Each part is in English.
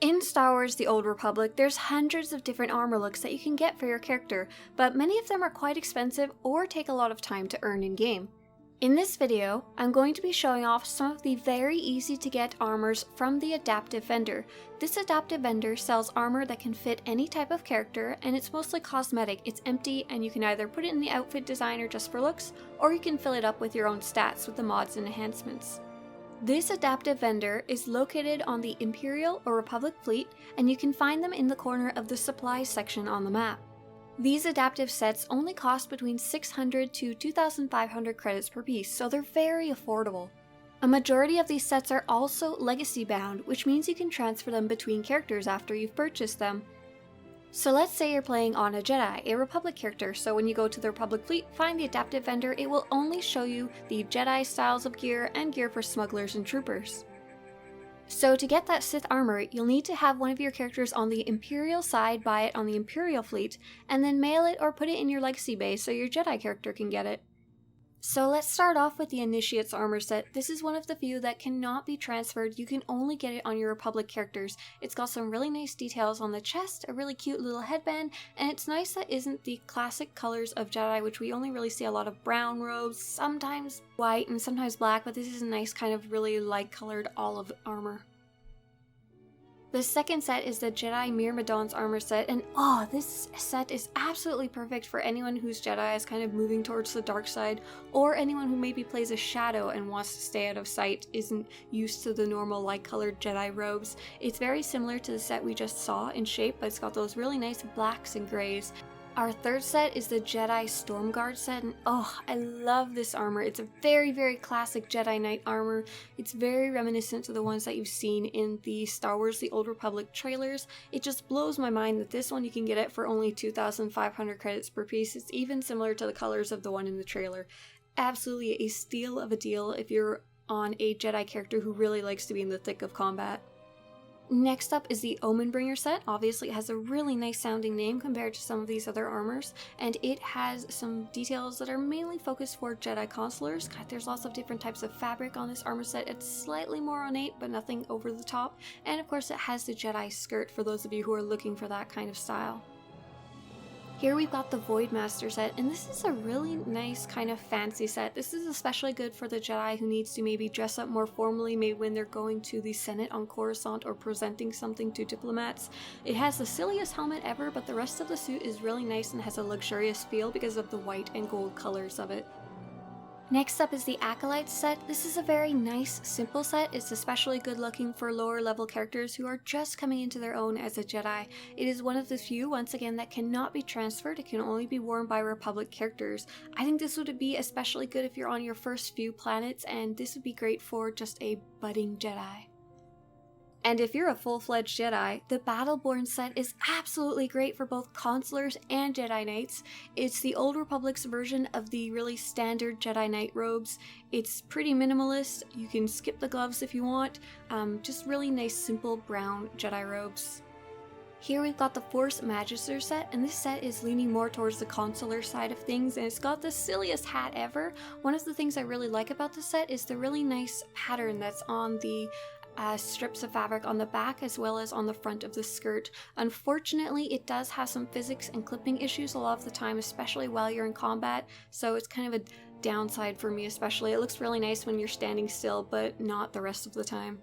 In Star Wars The Old Republic, there's hundreds of different armor looks that you can get for your character, but many of them are quite expensive or take a lot of time to earn in-game. In this video, I'm going to be showing off some of the very easy to get armors from the Adaptive Vendor. This Adaptive Vendor sells armor that can fit any type of character, and it's mostly cosmetic. It's empty and you can either put it in the outfit designer just for looks, or you can fill it up with your own stats with the mods and enhancements. This Adaptive Vendor is located on the Imperial or Republic fleet, and you can find them in the corner of the supplies section on the map. These adaptive sets only cost between 600 to 2,500 credits per piece, so they're very affordable. A majority of these sets are also legacy bound, which means you can transfer them between characters after you've purchased them. So let's say you're playing on a Jedi, a Republic character, so when you go to the Republic fleet, find the Adaptive Vendor, it will only show you the Jedi styles of gear and gear for Smugglers and Troopers. So to get that Sith armor, you'll need to have one of your characters on the Imperial side buy it on the Imperial fleet, and then mail it or put it in your legacy base so your Jedi character can get it. So let's start off with the Initiate's armor set. This is one of the few that cannot be transferred, you can only get it on your Republic characters. It's got some really nice details on the chest, a really cute little headband, and it's nice that isn't the classic colors of Jedi, which we only really see a lot of brown robes, sometimes white and sometimes black, but this is a nice kind of really light colored olive armor. The second set is the Jedi MYRMIDON's armor set, and this set is absolutely perfect for anyone whose Jedi is kind of moving towards the dark side, or anyone who maybe plays a shadow and wants to stay out of sight, isn't used to the normal light colored Jedi robes. It's very similar to the set we just saw in shape, but it's got those really nice blacks and grays. Our third set is the Jedi STORMGUARD set, and I love this armor. It's a very, very classic Jedi Knight armor. It's very reminiscent to the ones that you've seen in the Star Wars The Old Republic trailers. It just blows my mind that this one you can get it for only 2,500 credits per piece. It's even similar to the colors of the one in the trailer. Absolutely a steal of a deal if you're on a Jedi character who really likes to be in the thick of combat. Next up is the OMENBRINGER set. Obviously it has a really nice sounding name compared to some of these other armors, and it has some details that are mainly focused for Jedi consulars. There's lots of different types of fabric on this armor set. It's slightly more ornate but nothing over the top, and of course it has the Jedi skirt for those of you who are looking for that kind of style. Here we've got the VOIDMASTER set, and this is a really nice kind of fancy set. This is especially good for the Jedi who needs to maybe dress up more formally, maybe when they're going to the Senate on Coruscant or presenting something to diplomats. It has the silliest helmet ever, but the rest of the suit is really nice and has a luxurious feel because of the white and gold colors of it. Next up is the ACOLYTE set. This is a very nice, simple set. It's especially good looking for lower level characters who are just coming into their own as a Jedi. It is one of the few, once again, that cannot be transferred. It can only be worn by Republic characters. I think this would be especially good if you're on your first few planets, and this would be great for just a budding Jedi. And if you're a full-fledged Jedi, the BATTLEBORN set is absolutely great for both consulars and Jedi Knights. It's the Old Republic's version of the really standard Jedi Knight robes. It's pretty minimalist, you can skip the gloves if you want, just really nice simple brown Jedi robes. Here we've got the Force Magister set, and this set is leaning more towards the consular side of things, and it's got the silliest hat ever. One of the things I really like about the set is the really nice pattern that's on the strips of fabric on the back as well as on the front of the skirt. Unfortunately, it does have some physics and clipping issues a lot of the time, especially while you're in combat, so it's kind of a downside for me especially. It looks really nice when you're standing still, but not the rest of the time.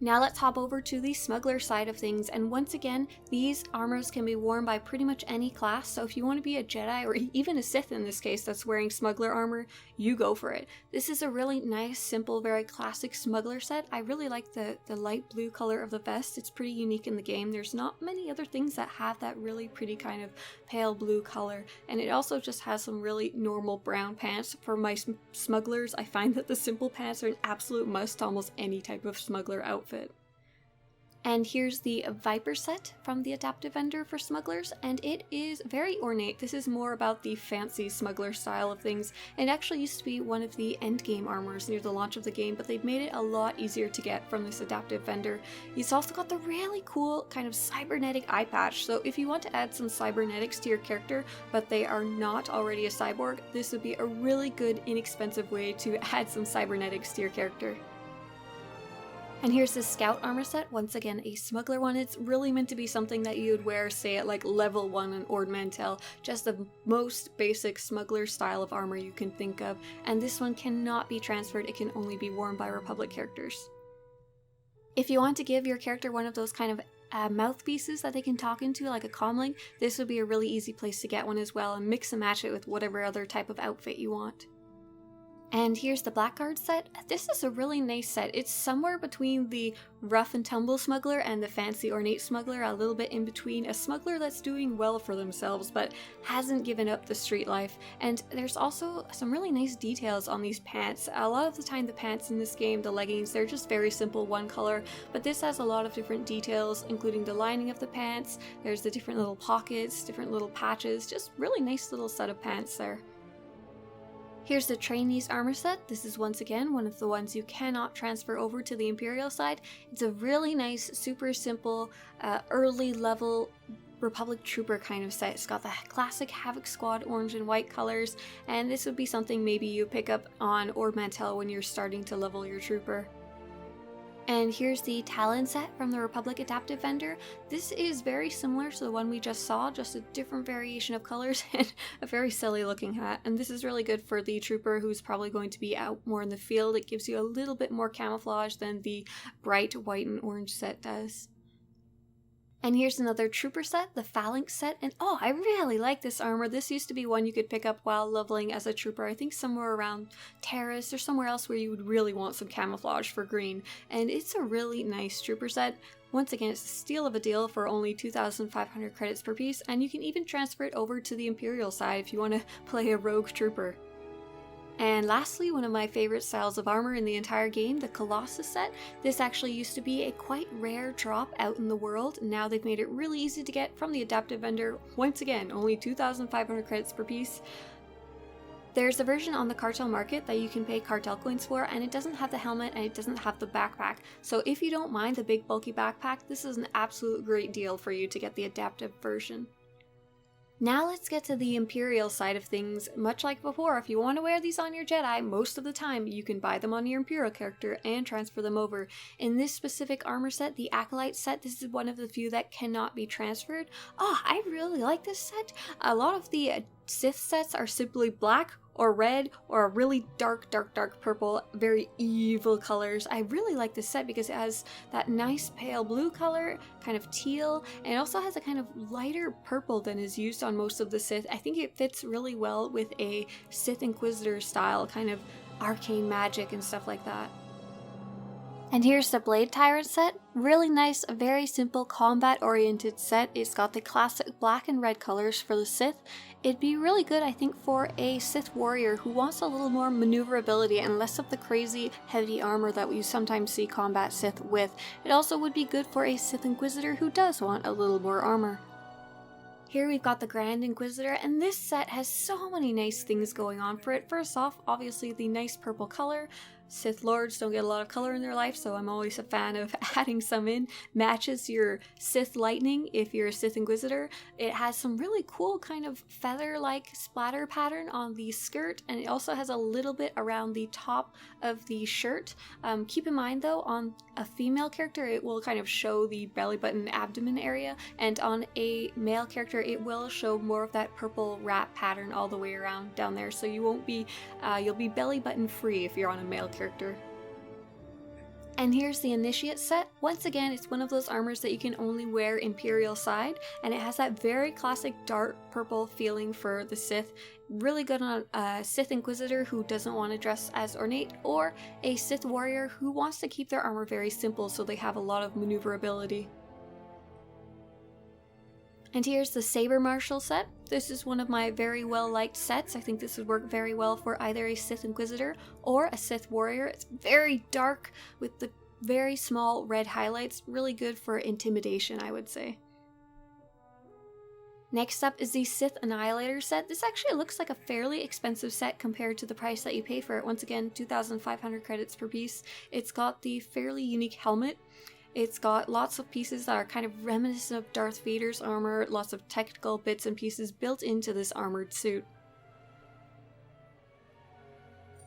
Now let's hop over to the smuggler side of things, and once again, these armors can be worn by pretty much any class, so if you want to be a Jedi, or even a Sith in this case, that's wearing smuggler armor, you go for it. This is a really nice, simple, very classic smuggler set. I really like the light blue color of the vest. It's pretty unique in the game. There's not many other things that have that really pretty kind of pale blue color, and it also just has some really normal brown pants. For my smugglers, I find that the simple pants are an absolute must to almost any type of smuggler outfit. And here's the Viper set from the Adaptive Vendor for smugglers, and it is very ornate. This is more about the fancy smuggler style of things. It actually used to be one of the endgame armors near the launch of the game, but they've made it a lot easier to get from this Adaptive Vendor. It's also got the really cool kind of cybernetic eye patch, so if you want to add some cybernetics to your character, but they are not already a cyborg, this would be a really good, inexpensive way to add some cybernetics to your character. And here's the Scout armor set, once again a smuggler one. It's really meant to be something that you would wear, say, at like level 1 in Ord Mantell, just the most basic smuggler style of armor you can think of, and this one cannot be transferred, it can only be worn by Republic characters. If you want to give your character one of those kind of mouthpieces that they can talk into, like a comlink, this would be a really easy place to get one as well, and mix and match it with whatever other type of outfit you want. And here's the Blackguard set. This is a really nice set. It's somewhere between the rough and tumble smuggler and the fancy ornate smuggler, a little bit in between, a smuggler that's doing well for themselves but hasn't given up the street life. And there's also some really nice details on these pants. A lot of the time the pants in this game, the leggings, they're just very simple one color, but this has a lot of different details, including the lining of the pants, there's the different little pockets, different little patches, just really nice little set of pants there. Here's the Trainee's armor set. This is once again one of the ones you cannot transfer over to the Imperial side. It's a really nice, super simple, early level Republic Trooper kind of set. It's got the classic Havoc Squad orange and white colors, and this would be something maybe you pick up on Ord Mantell when you're starting to level your trooper. And here's the TALON set from the Republic Adaptive Vendor. This is very similar to the one we just saw, just a different variation of colors and a very silly looking hat. And this is really good for the trooper who's probably going to be out more in the field. It gives you a little bit more camouflage than the bright white and orange set does. And here's another trooper set, the Phalanx set, and oh, I really like this armor. This used to be one you could pick up while leveling as a trooper, I think somewhere around Terrace or somewhere else where you would really want some camouflage for green, and it's a really nice trooper set. Once again, it's a steal of a deal for only 2,500 credits per piece, and you can even transfer it over to the Imperial side if you want to play a rogue trooper. And lastly, one of my favorite styles of armor in the entire game, the Colossus set. This actually used to be a quite rare drop out in the world. Now they've made it really easy to get from the Adaptive Vendor. Once again, only 2,500 credits per piece. There's a version on the cartel market that you can pay cartel coins for, and it doesn't have the helmet and it doesn't have the backpack. So if you don't mind the big bulky backpack, this is an absolute great deal for you to get the adaptive version. Now let's get to the Imperial side of things. Much like before, if you want to wear these on your Jedi, most of the time you can buy them on your Imperial character and transfer them over. In this specific armor set, the ACOLYTE set, this is one of the few that cannot be transferred. Oh, I really like this set. A lot of the Sith sets are simply black or red or a really dark purple, very evil colors. I really like this set because it has that nice pale blue color, kind of teal, and it also has a kind of lighter purple than is used on most of the Sith. I think it fits really well with a Sith Inquisitor style, kind of arcane magic and stuff like that. And here's the Blade Tyrant set. Really nice, very simple combat-oriented set. It's got the classic black and red colors for the Sith. It'd be really good, I think, for a Sith warrior who wants a little more maneuverability and less of the crazy heavy armor that we sometimes see combat Sith with. It also would be good for a Sith Inquisitor who does want a little more armor. Here we've got the Grand Inquisitor, and this set has so many nice things going on for it. First off, obviously the nice purple color. Sith Lords don't get a lot of color in their life, so I'm always a fan of adding some in. Matches your Sith Lightning if you're a Sith Inquisitor. It has some really cool kind of feather-like splatter pattern on the skirt, and it also has a little bit around the top of the shirt. Keep in mind though, on a female character it will kind of show the belly button abdomen area, and on a male character it will show more of that purple wrap pattern all the way around down there, so you won't be, you'll be belly button free if you're on a male character. And here's the Initiate set. Once again, it's one of those armors that you can only wear Imperial side, and it has that very classic dark purple feeling for the Sith. Really good on a Sith Inquisitor who doesn't want to dress as ornate, or a Sith warrior who wants to keep their armor very simple so they have a lot of maneuverability. And here's the Saber Marshal set. This is one of my very well liked sets. I think this would work very well for either a Sith Inquisitor or a Sith Warrior. It's very dark with the very small red highlights. Really good for intimidation, I would say. Next up is the Sith Annihilator set. This actually looks like a fairly expensive set compared to the price that you pay for it. Once again, 2,500 credits per piece. It's got the fairly unique helmet. It's got lots of pieces that are kind of reminiscent of Darth Vader's armor, lots of technical bits and pieces built into this armored suit.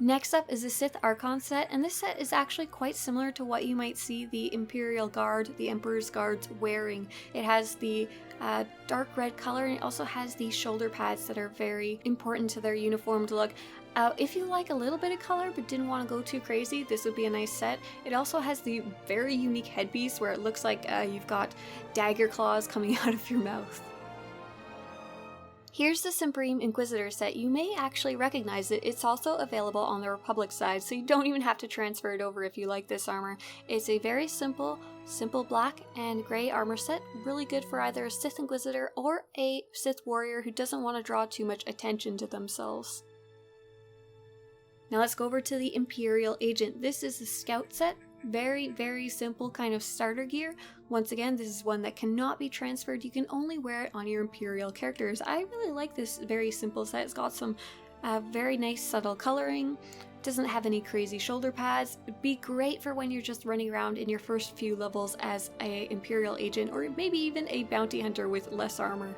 Next up is the Sith Archon set, and this set is actually quite similar to what you might see the Imperial Guard, the Emperor's Guards, wearing. It has the dark red color, and it also has these shoulder pads that are very important to their uniformed look. If you like a little bit of color but didn't want to go too crazy, this would be a nice set. It also has the very unique headpiece where it looks like you've got dagger claws coming out of your mouth. Here's the Supreme Inquisitor set. You may actually recognize it. It's also available on the Republic side, so you don't even have to transfer it over if you like this armor. It's a very simple black and gray armor set, really good for either a Sith Inquisitor or a Sith warrior who doesn't want to draw too much attention to themselves. Now let's go over to the Imperial Agent. This is the Scout set. Very simple kind of starter gear. Once again, this is one that cannot be transferred. You can only wear it on your Imperial characters. I really like this very simple set. It's got some very nice subtle coloring. Doesn't have any crazy shoulder pads. It'd be great for when you're just running around in your first few levels as a Imperial Agent, or maybe even a bounty hunter with less armor.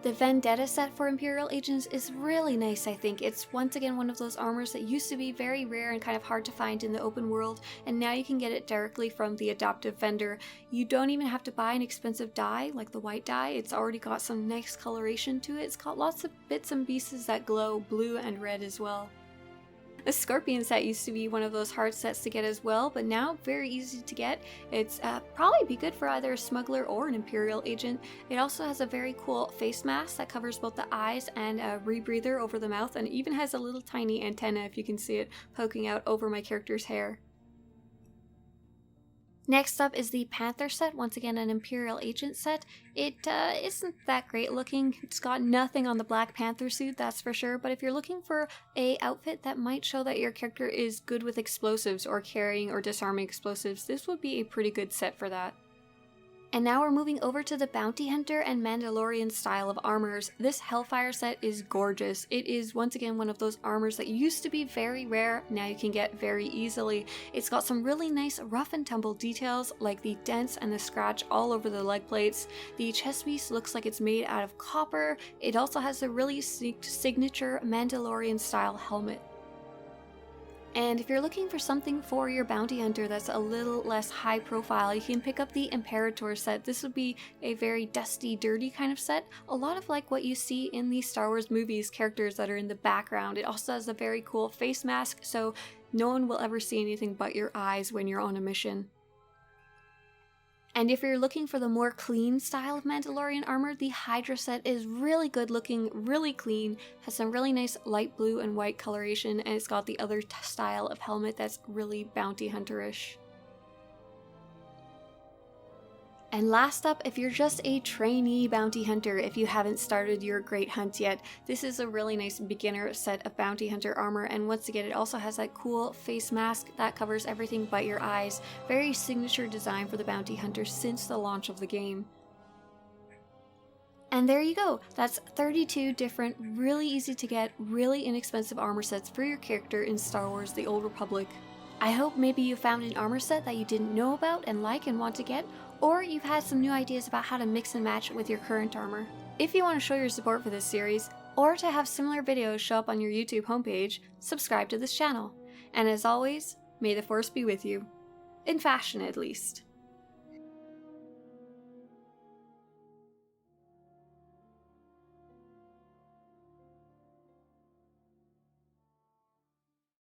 The Vendetta set for Imperial Agents is really nice, I think. It's once again one of those armors that used to be very rare and kind of hard to find in the open world, and now you can get it directly from the adaptive vendor. You don't even have to buy an expensive dye like the white dye. It's already got some nice coloration to it. It's got lots of bits and pieces that glow blue and red as well. The Scorpion set used to be one of those hard sets to get as well, but now very easy to get. It's probably be good for either a smuggler or an Imperial Agent. It also has a very cool face mask that covers both the eyes and a rebreather over the mouth, and even has a little tiny antenna, if you can see it, poking out over my character's hair. Next up is the Panther set, once again an Imperial Agent set. It isn't that great looking. It's got nothing on the Black Panther suit, that's for sure, but if you're looking for a outfit that might show that your character is good with explosives or carrying or disarming explosives, this would be a pretty good set for that. And now we're moving over to the Bounty Hunter and Mandalorian style of armors. This Hellfire set is gorgeous. It is once again one of those armors that used to be very rare, now you can get very easily. It's got some really nice rough and tumble details like the dents and the scratch all over the leg plates. The chest piece looks like it's made out of copper. It also has a really signature Mandalorian style helmet. And if you're looking for something for your bounty hunter that's a little less high profile, you can pick up the Imperator set. This would be a very dusty, dirty kind of set. A lot of like what you see in the Star Wars movies, characters that are in the background. It also has a very cool face mask, so no one will ever see anything but your eyes when you're on a mission. And if you're looking for the more clean style of Mandalorian armor, the HYDRA set is really good looking, really clean, has some really nice light blue and white coloration, and it's got the other style of helmet that's really bounty hunter-ish. And last up, if you're just a trainee bounty hunter, if you haven't started your great hunt yet, this is a really nice beginner set of bounty hunter armor, and once again it also has that cool face mask that covers everything but your eyes. Very signature design for the bounty hunter since the launch of the game. And there you go, that's 32 different, really easy to get, really inexpensive armor sets for your character in Star Wars The Old Republic. I hope maybe you found an armor set that you didn't know about and like and want to get, or you've had some new ideas about how to mix and match with your current armor. If you want to show your support for this series, or to have similar videos show up on your YouTube homepage, subscribe to this channel. And as always, may the Force be with you. In fashion, at least.